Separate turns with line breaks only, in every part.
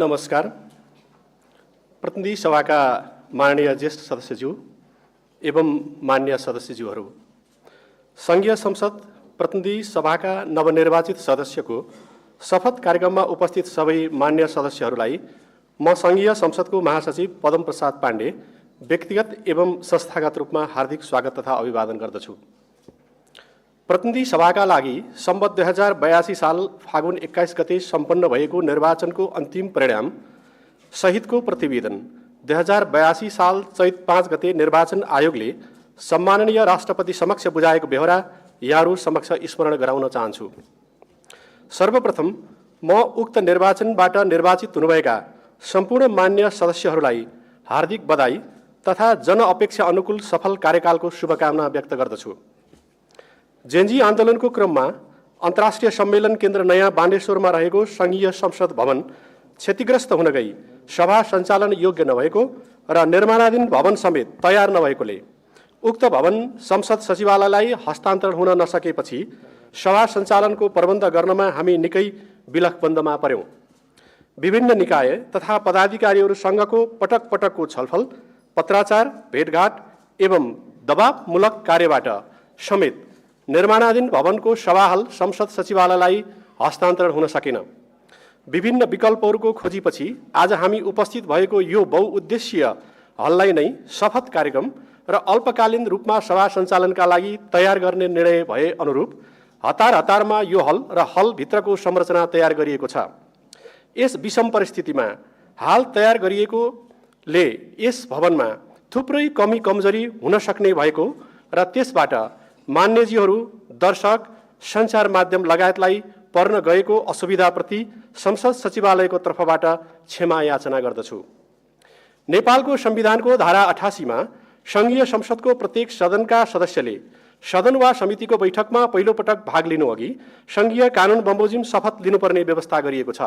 नमस्कार। प्रतिनिधि सभाका माननीय ज्येष्ठ सदस्यज्यू एवं मान्य सदस्यज्यूहरू, संघीय संसद प्रतिनिधि सभाका नवनिर्वाचित सदस्यको शपथ कार्यक्रममा उपस्थित सबै मान्य सदस्यहरूलाई म संघीय संसदको महासचिव पदम प्रसाद पाण्डे व्यक्तिगत एवं संस्थागत रूपमा हार्दिक स्वागत तथा अभिवादन गर्दछु। प्रतिनिधि सभाका लागि सम्वत 2082 साल फागुन 21 गते सम्पन्न भएको निर्वाचनको अन्तिम परिणाम सहितको प्रतिवेदन 2082 साल चैत 5 गते निर्वाचन आयोगले सम्माननीय राष्ट्रपति समक्ष बुझाएको बेहोरा यहाँहरू समक्ष स्मरण गराउन चाहन्छु। सर्वप्रथम म उक्त निर्वाचनबाट निर्वाचित हुनुभएका सम्पूर्ण मान्य सदस्यहरूलाई हार्दिक बधाई तथा जनअपेक्षा अनुकूल सफल कार्यकालको शुभकामना व्यक्त गर्दछु। जेनजी आन्दोलनको क्रममा अन्तर्राष्ट्रिय सम्मेलन केन्द्र नयाँ बानेश्वरमा रहेको संघीय संसद भवन क्षतिग्रस्त हुन गई सभा सञ्चालन योग्य नभएको र निर्माणाधीन भवन समेत तयार नभएकोले उक्त भवन संसद सचिवालयलाई हस्तान्तरण हुन नसकेपछि सभा सञ्चालनको प्रबन्ध गर्नमा हामी निकै विलखबन्दमा पर्यौं। विभिन्न निकाय तथा पदाधिकारीहरूसँगको पटक पटकको छलफल, पत्राचार, भेटघाट एवं दबावमूलक कार्यबाट समेत निर्माणाधीन भवनको सभाहाल संसद सचिवालयलाई हस्तान्तरण हुन सकेन। विभिन्न विकल्पहरूको खोजीपछि आज हामी उपस्थित भएको यो बहुउद्देश्यीय हललाई नै शपथ कार्यक्रम र अल्पकालीन रूपमा सभा सञ्चालनका लागि तयार गर्ने निर्णय भए अनुरूप हतार हतारमा यो हल र हलभित्रको संरचना तयार गरिएको छ। यस विषम परिस्थितिमा हाल तयार गरिएकोले यस भवनमा थुप्रै कमी कमजोरी हुन सक्ने भएको र त्यसबाट मान्यजीहरू, दर्शक, सञ्चार माध्यम लगायतलाई पर्न गएको असुविधाप्रति संसद सचिवालयको तर्फबाट क्षमा याचना गर्दछु। नेपालको संविधानको धारा 88 मा संघीय संसदको प्रत्येक सदनका सदस्यले सदन वा समितिको बैठकमा पहिलो पटक भाग लिनु अघि संघीय कानुन बमोजिम शपथ लिनुपर्ने व्यवस्था गरिएको छ।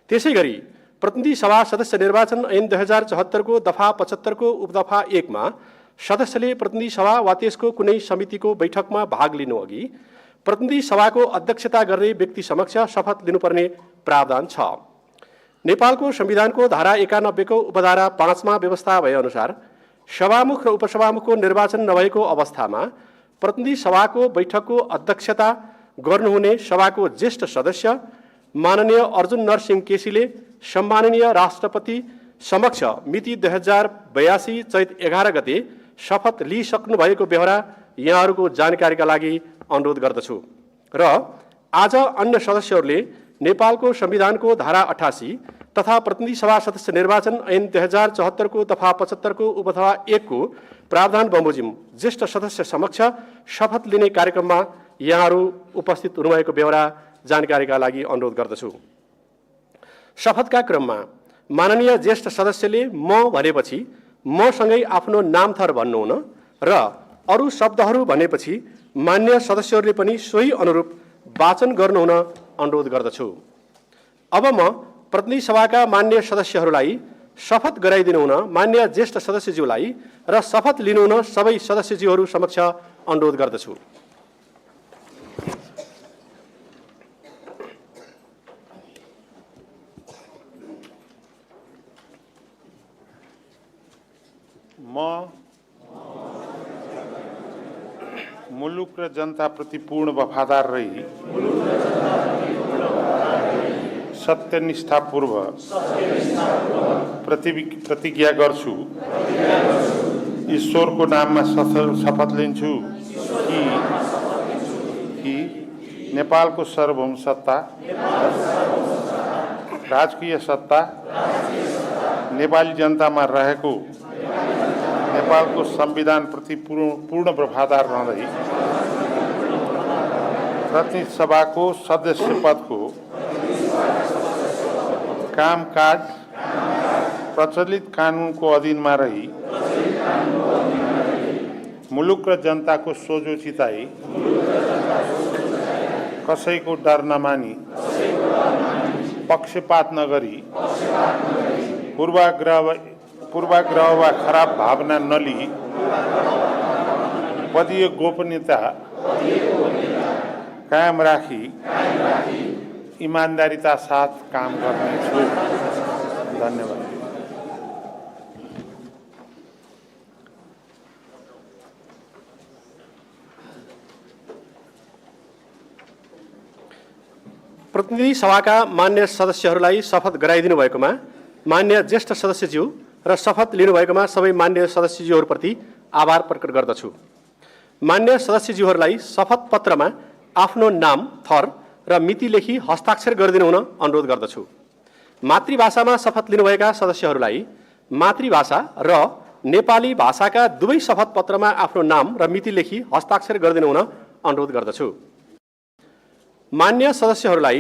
त्यसैगरी प्रतिनिधि सभा सदस्य निर्वाचन ऐन 2074 को दफा 75 को उपदफा 1 मा सदस्यले प्रतिनिधि सभा वा त्यसको कुनै समितिको बैठकमा भाग लिनु अघि प्रतिनिधि सभाको अध्यक्षता गर्ने व्यक्ति समक्ष शपथ लिनुपर्ने प्रावधान छ। नेपालको संविधानको धारा 91 को उपधारा 5 मा व्यवस्था भएअनुसार सभामुख र उपसभामुखको निर्वाचन नभएको अवस्थामा प्रतिनिधि सभाको बैठकको अध्यक्षता गर्नुहुने सभाको ज्येष्ठ सदस्य माननीय अर्जुन नरसिंह केसीले सम्माननीय राष्ट्रपति समक्ष मिति 2082 चैत 11 गते शपथ लिइसक्नु भएको बेहोरा यहाँहरूको जानकारीका लागि अनुरोध गर्दछु र आज अन्य सदस्यहरूले नेपालको संविधानको धारा 88 तथा प्रतिनिधि सभा सदस्य निर्वाचन ऐन 2074 को दफा 75 को उपदफा 1 को प्रावधान बमोजिम ज्येष्ठ सदस्य समक्ष शपथ लिने कार्यक्रममा यहाँहरू उपस्थित हुनुभएको बेहोरा जानकारीका लागि अनुरोध गर्दछु। शपथका क्रममा माननीय ज्येष्ठ सदस्यले म भनेपछि मसँगै आफ्नो नामथर भन्नुहुन र अरू शब्दहरू भनेपछि मान्य सदस्यहरूले पनि सोही अनुरूप वाचन गर्नुहुन अनुरोध गर्दछु। अब म प्रतिनिधि सभाका मान्य सदस्यहरूलाई शपथ गराइदिनुहुन मान्य ज्येष्ठ सदस्यज्यूलाई र शपथ लिनुहुन सबै सदस्यज्यूहरू समक्ष अनुरोध गर्दछु।
म मुलुक र जनताप्रति पूर्ण वफादार रही सत्यनिष्ठापूर्वक प्रतिज्ञा गर्छु। ईश्वरको नाममा शपथ लिन्छु कि नेपालको सार्वभौम सत्ता, राजकीय सत्ता नेपाली जनतामा रहेको नेपालको संविधान प्रति पूर्ण वफादार रहँदै प्रतिनिधि सभाको सदस्य पदको कामकाज प्रचलित कानुनको अधीनमा रही मुलुक र जनताको सोझो चिताई कसैको डर नमानी पक्षपात नगरी पूर्वाग्रह वा खराब भावना नलिई पदीय गोपनीयता कायम राखी ईमानदारीता साथ काम गर्नेछु। धन्यवाद।
प्रतिनिधि सभाका मान्य सदस्यहरूलाई शपथ गराइदिनु भएकोमा मान्य ज्येष्ठ सदस्यज्यू र शपथ लिनुभएकोमा सबै मान्य सदस्यज्यूहरूप्रति आभार प्रकट गर्दछु। मान्य सदस्यज्यूहरूलाई शपथ पत्रमा आफ्नो नाम, थर र मिति लेखी हस्ताक्षर गरिदिनु हुन अनुरोध गर्दछु। मातृभाषामा शपथ लिनुभएका सदस्यहरूलाई मातृभाषा र नेपाली भाषाका दुवै शपथ पत्रमा आफ्नो नाम र मिति लेखी हस्ताक्षर गरिदिनु हुन अनुरोध गर्दछु। मान्य सदस्यहरूलाई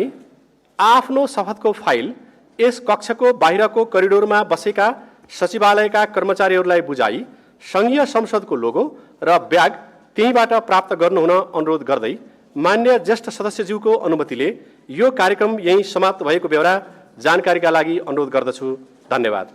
आफ्नो शपथको फाइल यस कक्षको बाहिरको करिडोरमा बसेका सचिवालयका कर्मचारीहरूलाई बुझाई सङ्घीय संसदको लोगो र ब्याग त्यहीँबाट प्राप्त गर्नुहुन अनुरोध गर्दै मान्य ज्येष्ठ सदस्यज्यूको अनुमतिले यो कार्यक्रम यहीँ समाप्त भएको बेहोरा जानकारीका लागि अनुरोध गर्दछु। धन्यवाद।